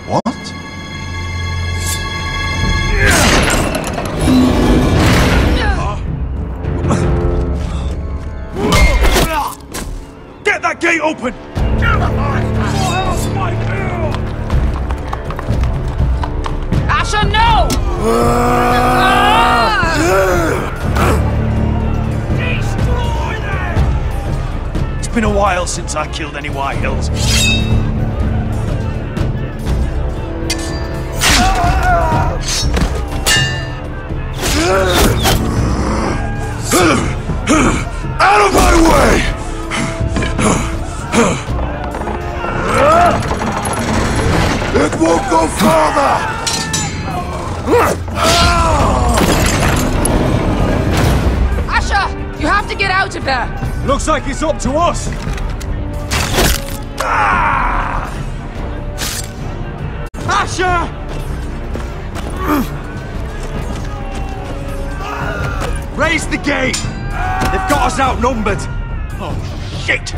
What? Get that gate open! Asher, no! It's been a while since I killed any White Hills. Out of my way! It won't go further! Asher! You have to get out of there! Looks like it's up to us! Ah! Asher! Raise the gate! They've got us outnumbered! Oh, shit!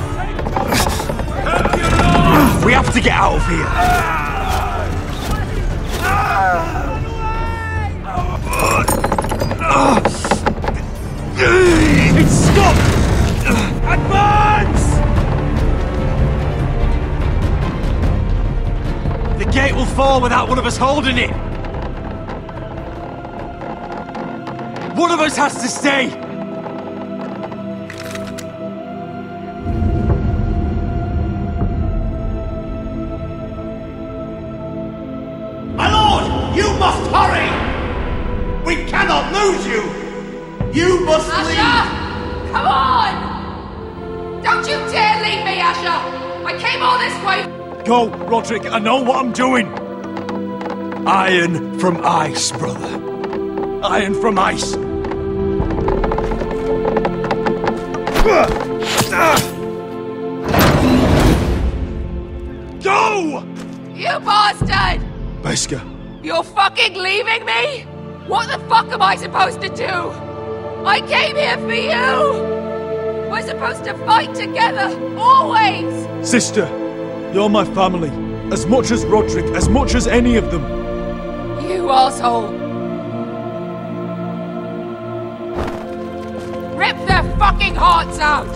We have to get out of here! It's stuck! Advance! The gate will fall without one of us holding it! One of us has to stay! My lord, you must hurry! We cannot lose you! You must leave! Asher! Come on! Don't you dare leave me, Asher! I came all this way! Go, Roderick, I know what I'm doing! Iron from ice, brother. Iron from ice. Go! You bastard! Beskha. You're fucking leaving me? What the fuck am I supposed to do? I came here for you! We're supposed to fight together, always! Sister, you're my family. As much as Roderick, as much as any of them. You asshole! Rip their fucking hearts out!